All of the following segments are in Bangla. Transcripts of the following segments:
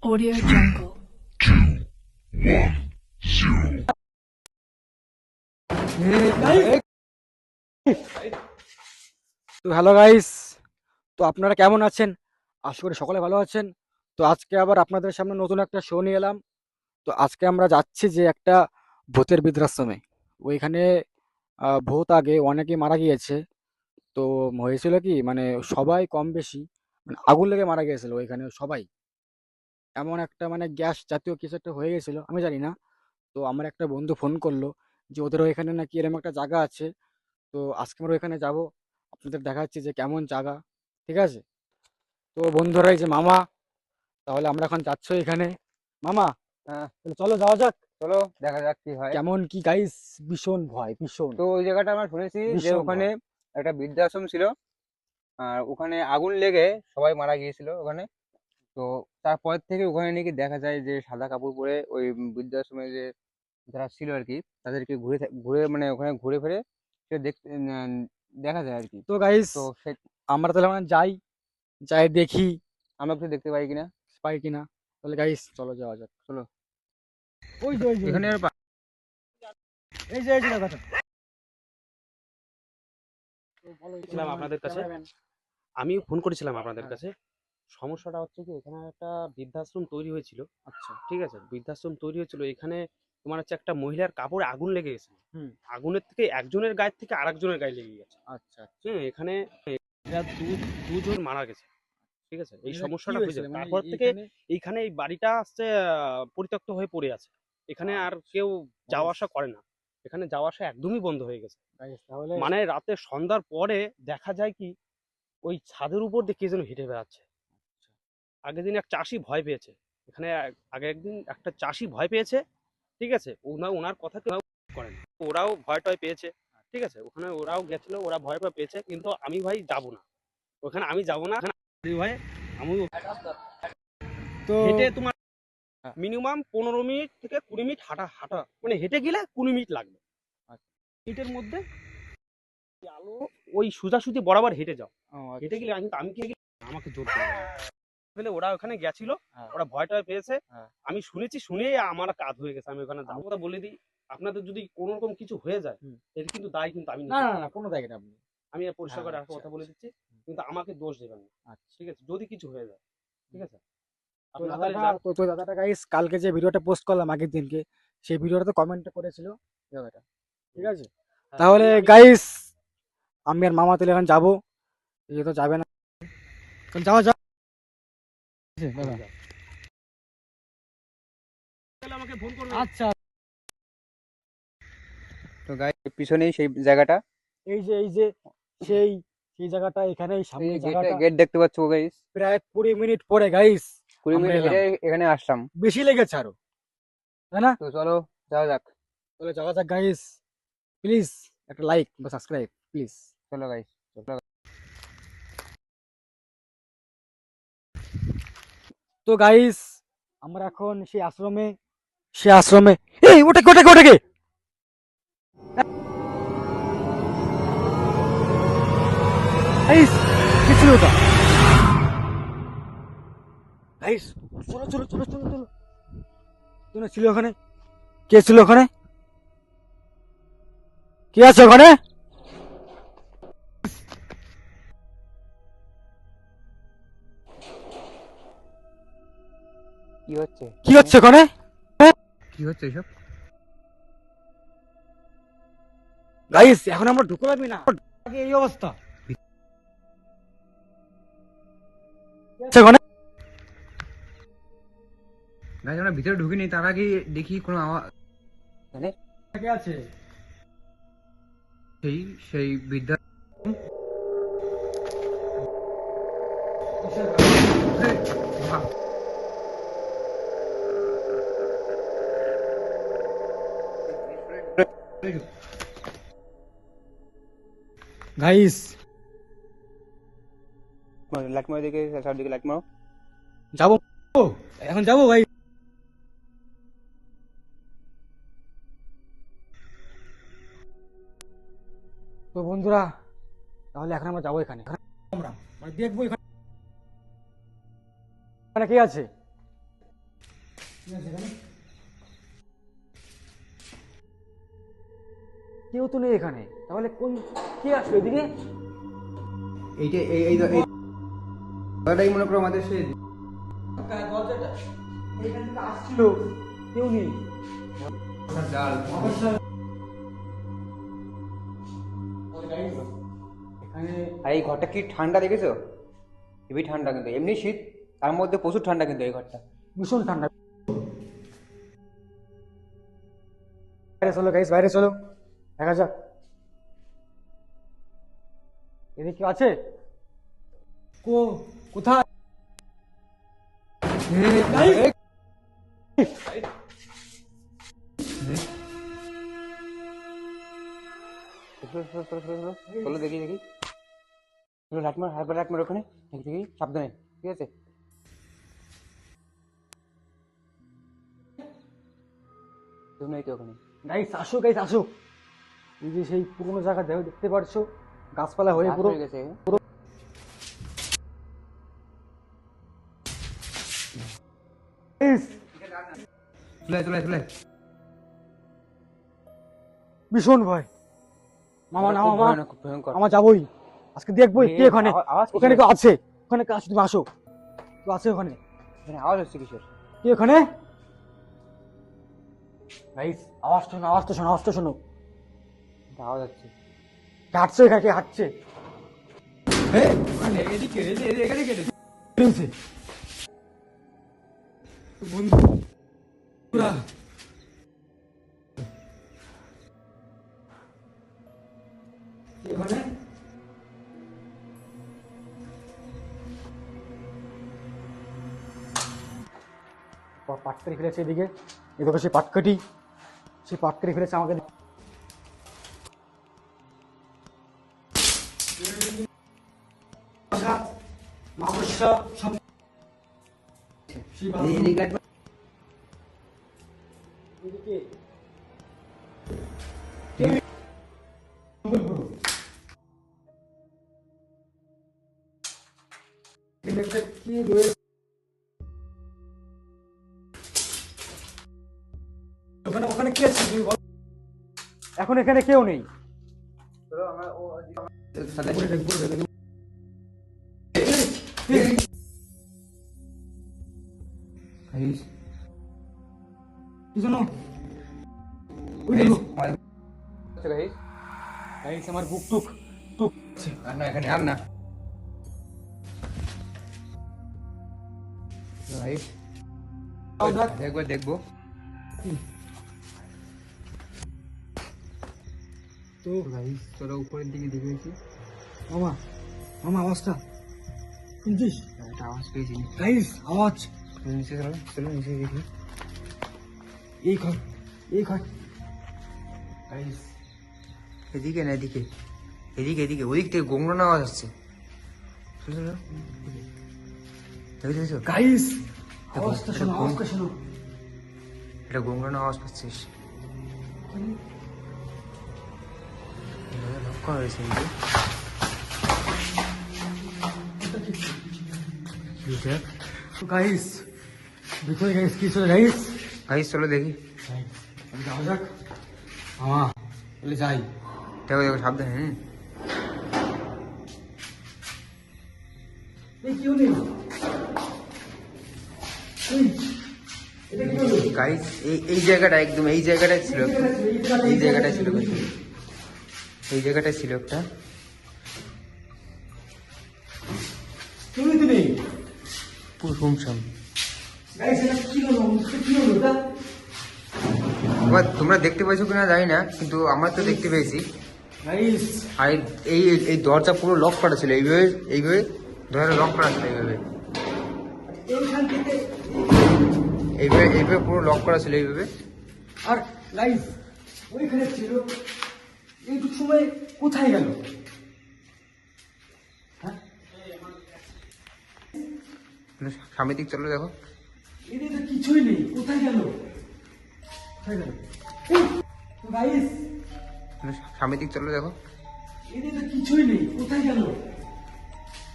Audio Jungle. তো হ্যালো গাইস, তো আপনারা কেমন আছেন? আশা করি সকলে ভালো আছেন। তো আজকে আবার আপনাদের সামনে নতুন একটা শো নিয়ে এলাম। তো আজকে আমরা যাচ্ছি যে একটা ভূতের বৃদ্ধাশ্রমে। ওইখানে ভূত আগে অনেকেই মারা গিয়েছে। তো হয়েছিল কি, মানে সবাই কম বেশি মানে আগুন লেগে মারা গিয়েছিল ওইখানে সবাই। এমন একটা মানে গ্যাস জাতীয় কিছু একটা হয়ে গেছিল, আমি জানি না। তো আমার একটা বন্ধু ফোন করলো যে ওদের ওইখানে নাকি এরকম একটা জায়গা আছে। তো আজকে আমরা ওইখানে যাব, আপনাদের দেখাচ্ছি যে কেমন জায়গা। ঠিক আছে? তো বন্ধুরা, এই যে মামা, তাহলে আমরা এখন যাচ্ছ এখানে। মামা, হ্যাঁ, তাহলে চলো যাওয়া যাক। চলো দেখা যাক কি হয়। কেমন কি গাইস? ভীষণ ভয়, ভীষণ তো ওই জায়গাটা আমরা শুনেছি যে ভীষণ ওখানে ভয়। একটা বৃদ্ধাশ্রম ছিল, আর ওখানে আগুন লেগে সবাই মারা গিয়েছিল ওখানে। তো তারপর থেকে ওখানে নাকি দেখা যায় যে সাদা কাপড় পরে ওই বৃদ্ধাশ্রমে যে যারা ছিল আর কি, তাদেরকে ঘুরে মানে ওখানে ঘুরে ফিরে সে দেখতে দেখা যায় আর কি। তো গাইস, তো সে আমরা তাহলে মানে যাই, যাই দেখি আমরা কিছু দেখতে পাই কিনা। পাই কিনা। তাহলে গাইস চলো যাওয়া যাক। চলো ওই যে ওই যে ওই এখানে যে, আর এই যে দাদাটা। তো বলো ছিলাম আপনাদের কাছে, আমি ফোন করেছিলাম আপনাদের কাছে। সমস্যাটা হচ্ছে কি, এখানে একটা বৃদ্ধাশ্রম তৈরি হয়েছিল। আচ্ছা। ঠিক আছে, বৃদ্ধাশ্রম তৈরি হয়েছিল এখানে। তোমার হচ্ছে একটা মহিলার কাপড়ে আগুন লেগে গেছে। হুম। আগুনের থেকে একজনের গায়ের থেকে আরেকজনের গায়ে লেগে গেছে। আচ্ছা আচ্ছা। হ্যাঁ, এখানে এরা দুজন মারা গেছে। ঠিক আছে, এই এটা কি সমস্যাটা হয়েছে হয়েছিল মানে তারপর থেকে। এইখানে? এইখানে এই বাড়িটা আসছে পরিত্যক্ত হয়ে পড়ে আছে। এখানে আর কেউ যাওয়া আসা করে না। এখানে যাওয়া আসা একদমই বন্ধ হয়ে গেছে। গাইস তাহলে মানে রাতে সন্ধ্যার পরে দেখা যায় কি, ওই ছাদের উপর দিয়ে কে যেন হেঁটে বেড়াচ্ছে। আগের দিন এক চাষি ভয় পেয়েছে এখানে। আগে একদিন একটা চাষি ভয় পেয়েছে। ঠিক আছে, ওনার কথা কেউ করেন, ওরাও ভয় টয় পেয়েছে। ঠিক আছে, ওখানে ওরাও গেছিল, ওরা ভয় টয় পেয়েছে, কিন্তু আমি ভাই যাব না ওখানে, আমি যাব না ওখানে ভয়ে। আমি তো হেঁটে তোমার হ্যাঁ, মিনিমাম 15 মিনিট থেকে 20 মিনিট হাঁটা হাঁটা, মানে হেঁটে গেলে 20 মিনিট লাগবে। আচ্ছা। মিনিটের মধ্যে আলো ওই সোজাসুজি বরাবর হেঁটে যাও। ও হেঁটে আচ্ছা। গেলে কিন্তু আমি কি আমাকে জোর করে ফেলে ওরা ওখানে গেছিল। হ্যাঁ, ওরা ভয় টয় পেয়েছে। হ্যাঁ। আমি শুনেছি, শুনে আমার কাজ হয়ে গেছে, আমি ওখানে যাবো। কথা বলে দিই, আপনাদের যদি কোনো রকম কিছু হয়ে যায়, হুম। এর কিন্তু দায় কিন্তু আমি না নিতে না পারবো না, না। কোনো দেখেন আপনি। আমি পরিষ্কার হ্যাঁ, করে একটা আচ্ছা কথা বলে আচ্ছা। দিচ্ছি, কিন্তু আমাকে দোষ দেবেন না। আচ্ছা। ঠিক আছে, যদি কিছু হয়ে যায়। ঠিক আছে, তো আপনারা তাহলে দাদাটা যান। তো দাদাটা গাইস কালকে যে ভিডিওটা পোস্ট করলাম আগের দিনকে, সেই ভিডিওটা তো কমেন্ট করেছিল দাদাটা। ঠিক আছে? হ্যাঁ, তাহলে আমি আমি গাইস, আমি আর মামা তাহলে এখন যাবো। এই তো যাবে না, তাহলে যাওয়া যাক। দাদা যান। তাহলে আমাকে ফোন করবেন। আচ্ছা। তো গাই পিছনেই সেই জায়গাটা, এই যে সেই সেই জায়গাটা এখানেই এই সামনে গেট জায়গাটা। গেট দেখতে পাচ্ছ গাইস। প্রায় 20 মিনিট পরে গাইস 20 মিনিট আমরা এলাম। হেঁটে এখানে আসলাম। বেশি লেগেছে আরো, তাই না? তো চলো যাওয়া যাক। তাহলে যাওয়া যাক গাইস। প্লিজ একটা লাইক বা সাবস্ক্রাইব প্লিজ। চলো গাইস, চলো। তো গাইস, আমরা এখন সেই আশ্রমে এই ওটাকে ওটাকে ওটাকে গাইস, কি ছিল ওটা? গাইস চলো চলো চলো চলো চলো। কে ছিল ওখানে? কে ছিল ওখানে? কে আছে ওখানে? কি হচ্ছে কি হচ্ছে ওখানে? কি হচ্ছে এসব? গাইস এখন আমরা ঢুকে পারবি না, আগে এই অবস্থা। কে আছে ওখানে? গাইস আমরা ভিতরে ঢুকিনি, তার আগে দেখি কোনো আওয়াজ। মানে কে আছে? সেই সেই বিদ্যা গাইস লাইট মারো, দিকে চারদিকে লাইট মারো। যাবো, এখন যাবো ভাই। তো বন্ধুরা, তাহলে এখন আমরা যাবো এখানে, আমরা মানে দেখবো এখানে এখানে কে আছে? কেউ তো নেই এখানে, তাহলে কোন কে আসলো এদিকে? এইটা এই এই এই দরজাটাই মনে করো আমাদের সেই দরজাটা এইখান থেকে আসছিল, কেউ নেই। জাল। এখানে আর এই ঘরটা কি ঠান্ডা দেখেছো? হেবি ঠান্ডা, কিন্তু এমনি শীত, তার মধ্যে প্রচুর ঠান্ডা কিন্তু এই ঘরটা। ভীষণ ঠান্ডা। বাইরে চলো গাইস, বাইরে চলো, দেখা যাক এদিকে কেউ আছে। কোথায়? চলো দেখি দেখি, চলো লাইট মার, হারবার লাইট মার ওখানে, দেখি দেখি সাবধানে, ঠিক আছে? তুমি নাই তো ওখানে? গাইস আসো, গাইস আসো। এই যে সেই পুরোনো জায়গা দেখতে পারছো, গাছপালা হয়ে রাত পুরো। হয়ে গেছে। গাইস, চলে চলে চলে। ভীষণ ভয়। মামা না, খুব মামা ভয়ানক, খুব ভয়ঙ্কর। আমার যাবোই আজকে, দেখবোই কে ওখানে। আওয়াজ কিসের? ওখানে কেউ আছে, ওখানে কেউ আছে, তুমি আসো, কেউ আছে ওখানে। এখানে আওয়াজ হচ্ছে কিসের? কে ওখানে? গাইস আওয়াজ শোনো, আওয়াজটা শোনো, আওয়াজটা শোনো। এটা আওয়াজ হচ্ছে। কে হাঁটছে এখানে, কে হাঁটছে? এদিকে এখানে কেটে কি হয়েছে? বন্ধু এখানে পাটকারি ফেলেছে এদিকে, এদিকে সেই পাটকাটি, সেই পাটকারি ফেলেছে আমাকে। মাকড়সা সব এদিকে কি রয়েছে ওখানে? ওখানে কে আছে তুমি বলো? এখন এখানে কেউ নেই। চলো আমরা ও সাথে কি জানো? ওই দেখো গাইস, গাইস, আমার বুক টুক টুক। আর না এখানে আর না গাইস, আমরা একবার দেখবো। তো গাইস চলো উপরের দিকে দেখেছি, মামা, মামা আওয়াজটা শুনছিস? একটা আওয়াজ পেয়েছি। গাইস আওয়াজ নিচে চলো, চলো নিচে দেখি। এই ঘর, এই ঘর। গাইস এদিকে না, এদিকে এদিকে এদিকে, ওদিক থেকে গোংরানো আওয়াজ আসছে। দেখেছো? গাইস আওয়াজটা শোনো, আওয়াজটা শোনো। এটা গোংরানো আওয়াজ পাচ্ছিস? লক করা হয়েছে কিন্তু। গাইস ভিতরে গাইস কি ছিল? গাইস গাইস চলো দেখি। যাওয়া যাক মামা, বলে যাই। দেখো দেখো সাবধানে। এই কেউ নেই। এই, এটা কি হলো? গাইস এই জায়গাটা একদম এই জায়গাটাই ছিল, এই জায়গাটাই ছিল, এই জায়গাটাই ছিল একটা। তুমি তো নেই। পুরো শুনশান। গাইস এটা কি হলো? কি হলো এটা? এবার তোমরা দেখতে পাইছো কিনা জানি না, কিন্তু আমরা তো দেখতে পেয়েছি। গাইস আর এই এই দরজা পুরো লক করা ছিল, এইভাবে এইভাবে দরজা লক করা ছিল, এইভাবে এইখান থেকে। এইভাবে এইভাবে পুরো লক করা ছিল, এইভাবে। আর গাইস ওইখানে ছিল, এইটুক সময় কোথায় গেল? হ্যাঁ সামনের দিক চলো দেখো। এদের তো কিছুই নেই, কোথায় গেল? কোথায় গেল? গাইস সামনের দিক চলো দেখো। এদের তো কিছুই নেই, কোথায় গেল?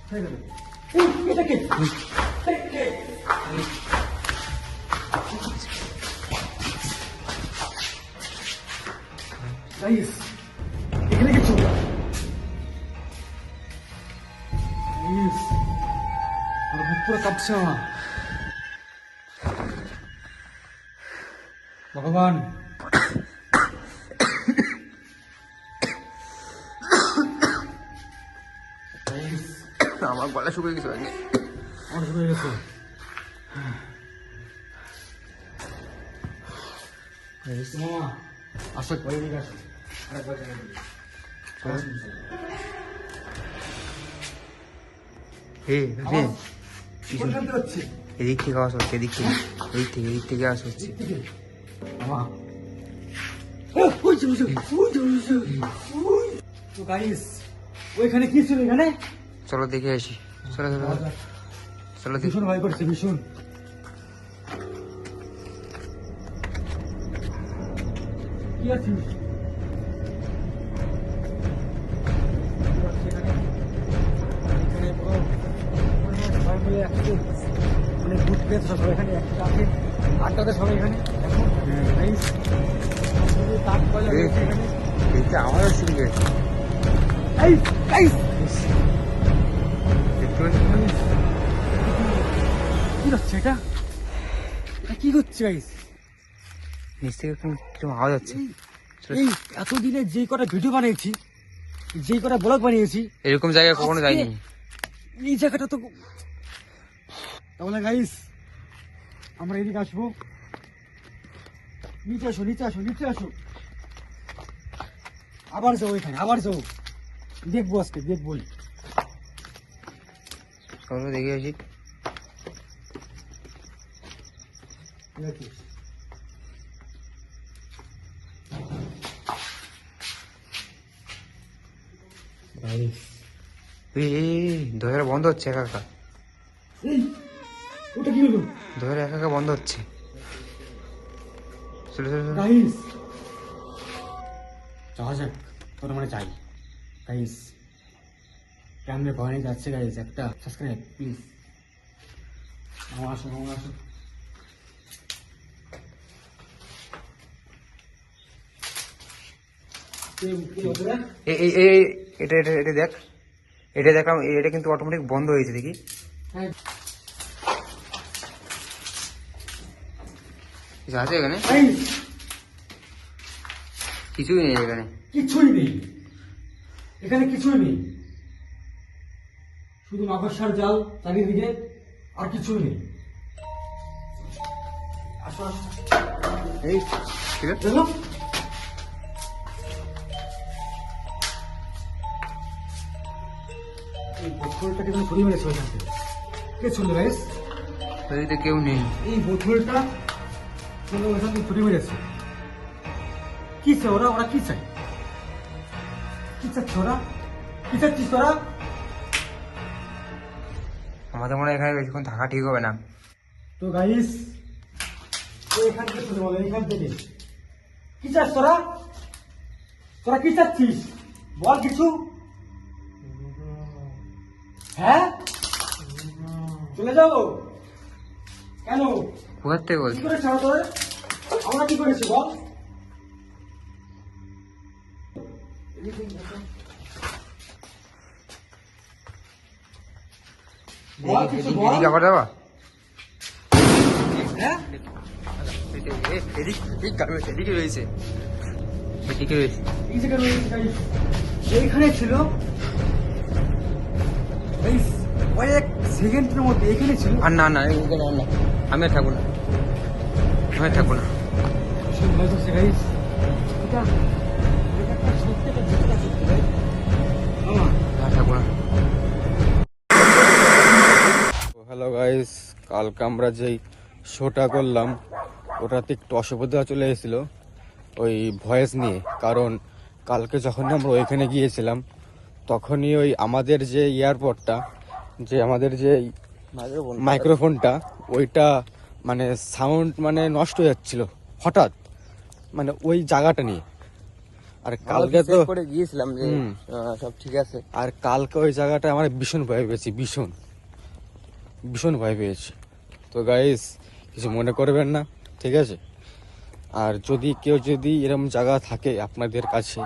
কোথায় গেল? এটা কে? গাইস এখানে কিছু গাইস আর বুক পুরো কাঁপছে আমার ভগবান গাইস আমার গলা শুকিয়ে গেছে আজকে। আমার শুরু হয়ে গেছে মামা আসো পরে নিয়ে আসো আরেকবার জায়গা দিই কোনখান থেকে হচ্ছে এদিক থেকে আওয়াজ হচ্ছে, এদিক থেকে আওয়াজ হচ্ছে। মামা তো গাইস ওইখানে কি ছিল এখানে চলো দেখে আসি, চলো চলো চলো দেখি। ভীষণ ভয় করছে ভীষণ কি আছে অনেক ভূত পেয়েছে সব এখানে একটা আছে আটটাতে সবাই এখানে এখন guys, শুধু তাক পয়লা রয়েছে এখানে এইটা আমারও শুরু গেছে। এই guys, কি হচ্ছে এটা এটা কি হচ্ছে গাইস নিচ থেকে কিরকম আওয়াজ হচ্ছে। এই এতদিনে যেই কটা ভিডিও বানিয়েছি যেই কটা ব্লগ বানিয়েছি এরকম জায়গায় কখনো আজকে যাইনি। এই জায়গাটা তো তাহলে গাইস আমরা এদিকে আসবো নিচে আসো নিচে আসো নিচে আসো আবার যাও এখানে আবার যাও দেখবো আজকে দেখবোই চলো দেখে আসি। দরজা বন্ধ হচ্ছে একা একা, এই ওটা কি হলো দরজা একা একা বন্ধ হচ্ছে। চলো চলো চলো। গাইস যাওয়া যাক তোর মানে যাই গাইস কেমনে ভয় নিয়ে যাচ্ছে গাইস একটা সাবস্ক্রাইব প্লিজ আমার আসো আমার আসো এই এই এই এটা এটা এটা দেখ, এটা দেখলাম, এটা কিন্তু অটোমেটিক বন্ধ হয়েছে দেখি। হ্যাঁ কিছু আছে এখানে? গাইস কিছুই নেই এখানে। কিছুই নেই এখানে কিছুই নেই শুধু মাকড়সার জাল চারিদিকে আর কিছুই নেই আসো আসো এই ঠিক আছে। দেখো এই বোতলটাকে তুমি ঘুরিয়ে মেরেছো ওইখান থেকে কে ছিল গাইস বাড়িতে কেউ নেই। এই বোতলটা তুমি ওইখান থেকে ঘুরিয়ে মেরেছে কি চাই ওরা ওরা কি চাই কি চাচ্ছে ওরা কি চাচ্ছিস তোরা আমাদের মনে হয় এখানে বেশিক্ষণ থাকা ঠিক হবে না। তো গাইস এখান থেকে শুনে বলো এখান থেকে কি চাস তোরা তোরা কি চাচ্ছিস বল কিছু হ্যাঁ চলে যাবো কেন কোথার থেকে কি বলছি? করেছি আমরা তোরা আমরা কি করেছি বল বল কিছু বল এদিকে আবার যাবা? হ্যাঁ এদিকে রয়েছে, এদিকে রয়েছে। এই জায়গায় রয়েছে গাইস এইখানে ছিল গাইস কয়েক সেকেন্ডের মধ্যে এখানে ছিল আর না না এখানে আর না, আমি আর থাকবো না, আমি আর থাকবো না। ভীষণ ভয় করছে গাইস এটা এটা একটা সত্যি একটা ভূতটা সত্যি ভাই মামা আর থাকবো না। হ্যালো গাইস কালকে আমরা যেই শোটা করলাম ওটাতে একটু অসুবিধা চলে এসেছিল ওই ভয়েস নিয়ে কারণ কালকে যখন আমরা ওইখানে গিয়েছিলাম তখনই ওই আমাদের যে এয়ারপডটা যে আমাদের যে মাইক্রোফোনটা ওইটা মানে সাউন্ড মানে নষ্ট হয়ে যাচ্ছিল হঠাৎ মানে ওই জায়গাটা নিয়ে আর কালকে তো করে গিয়েছিলাম যে হুম। সব ঠিক আছে। আর কালকে ওই জায়গাটা আমার ভীষণ ভয় পেয়েছি ভীষণ ভীষণ ভয় পেয়েছি তো গাইস কিছু মনে করবেন না ঠিক আছে আর যদি কেউ যদি এরকম জায়গা থাকে আপনাদের কাছে,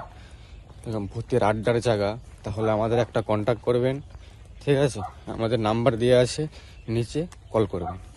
এরকম ভূতের আড্ডার জায়গা, তাহলে আমাদের একটা কন্ট্যাক্ট করবেন, ঠিক আছে? আমাদের নাম্বার দেওয়া আছে নিচে, কল করবেন।